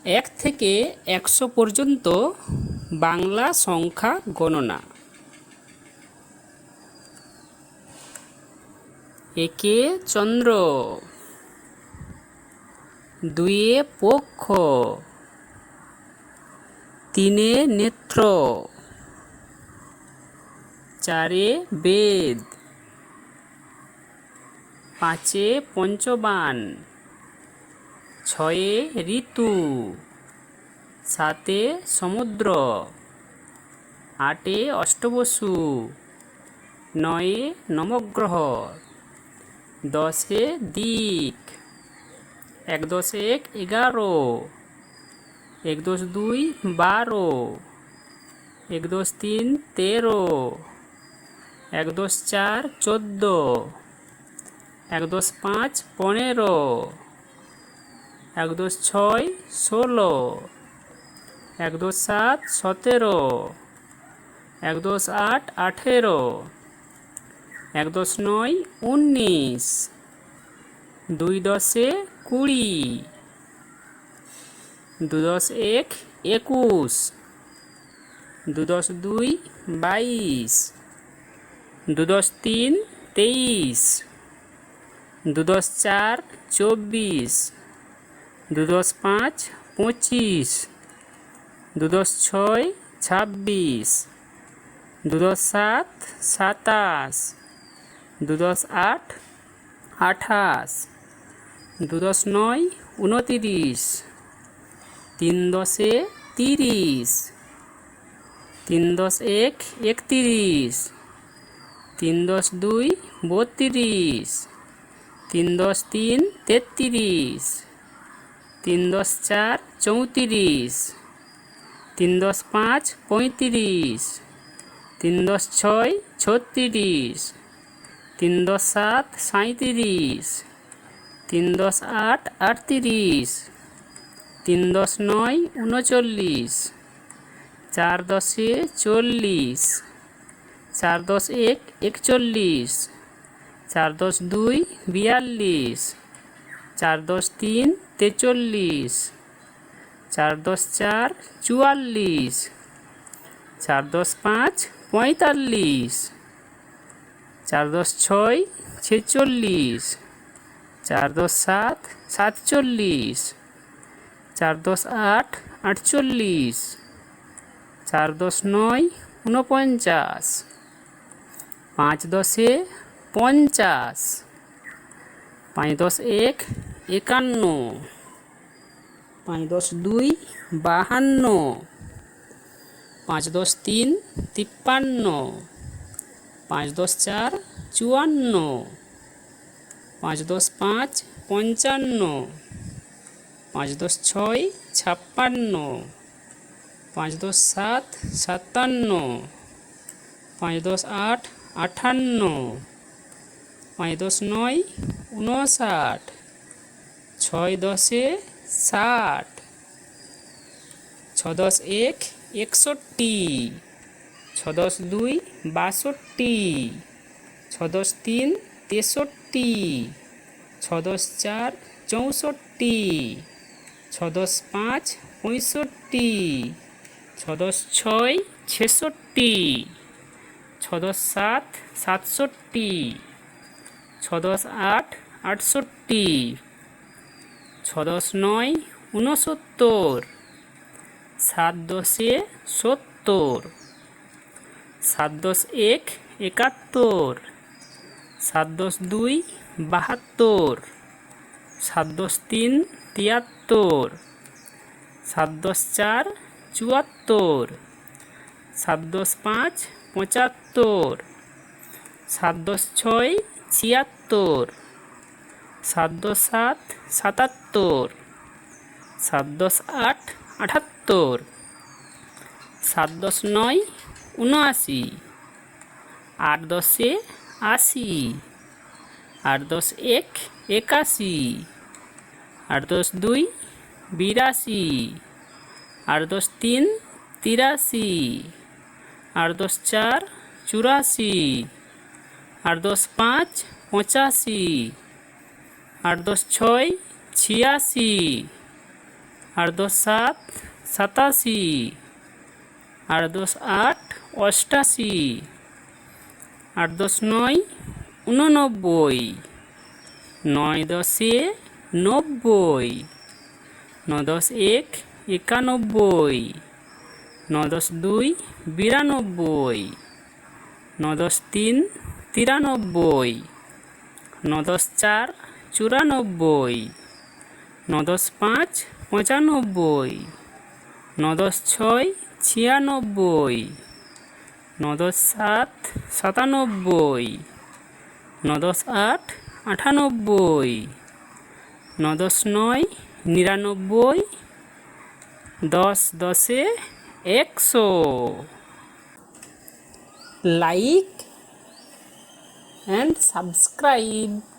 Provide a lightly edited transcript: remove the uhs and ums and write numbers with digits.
এক থেকে ১০০ পর্যন্ত বাংলা সংখ্যা গণনা। একে চন্দ্র, দুইয়ে পক্ষ, তিনে নেত্র, চারে বেদ, পাঁচে পঞ্চবান, ছয়ে ঋতু, সাতে সমুদ্র, আটে অষ্টবসু, নয়ে নবগ্রহ, দশে দিক, এক দশে এক ১১, এক দশ দুই ১২, এক দশ তিন ১৩, এক দশ চার ১৪, এক দশ পাঁচ ১৫, এক দশ ছয় ১৬, এক দশ সাত ১৭, এক দশ আট ১৮, এক দশ নয় ১৯, দুই দশে ২০, দু দশ এক ২১, দু দশ দুই ২২, দু দশ তিন ২৩, দু দশ চার ২৪, দু দশ পাঁচ ২৫, দু দশ ছয় ২৬, দু দশ সাত ২৭, দু দশ আট ২৮, দু দশ নয় ২৯, তিন দশে ৩০, তিন দশ এক ৩১, তিন দশ দুই ৩২, তিন দশ তিন ৩৩, তিন দশ চার ৩৪, তিন দশ পাঁচ ৩৫, তিন দশ ছয় ৩৬, তিন দশ সাত ৩৭, তিন দশ আট ৩৮, তিন দশ নয় ৩৯, চার দশে ৪০, চার দশ এক ৪১, চার দশ দুই ৪২, চার দশ তিন ৪৩, চার দশ চার ৪৪, চার দশ পাঁচ ৪৫, চার দশ ছয় ৪৬, চার দশ সাত ৪৭, চার দশ আট ৪৮, চার দশ নয় ৪৯, পাঁচ দশে ৫০, পাঁচ দশ এক ৫১, পাঁচ দশ দুই ৫২, পাঁচ দশ তিন ৫৩, পাঁচ দশ চার ৫৪, পাঁচ দশ পাঁচ ৫৫, পাঁচ দশ ছয় ৫৬, পাঁচ দশ সাত ৫৭, পাঁচ দশ আট ৫৮, পাঁচ দশ নয় ৫৯, ছয় দশে ৬০, ছ দশ এক ৬১, ছ দশ দুই ৬২, ছ দশ তিন ৬৩, ছ দশ চার ৬৪, ছ দশ পাঁচ ৬৫, ছ দশ ছয় ৬৬, ছ দশ সাত ৬৭, ছ দশ আট ৬৮, ছ দশ নয় ৬৯, সাত দশে ৭০, সাত দশ এক ৭১, সাত দশ দুই ৭২, সাত দশ তিন ৭৩, সাত দশ চার ৭৪, সাত দশ পাঁচ ৭৫, সাত দশ ছয় ৭৬, সাত দশ সাত ৭৭, সাত দশ আট ৭৮, সাত দশ নয় ৭৯, আট দশে ৮০, আট দশ এক ৮১, আট দশ দুই ৮২, আট দশ তিন ৮৩, আট দশ চার ৮৪, আট দশ পাঁচ ৮৫, আট দশ ছয় ৮৬, আর 10 7 87, আর 10 8 88, আর 10 9 89, 9 10 90, 9 10 1 91, 9 10 2 92, 9 10 3 93, 9 10 4 94, 9 10 5 95, 9 10 6 96, 9 10 7 97, 9 10 8 98, 9 10 9 99, 10 10 100। Like and subscribe.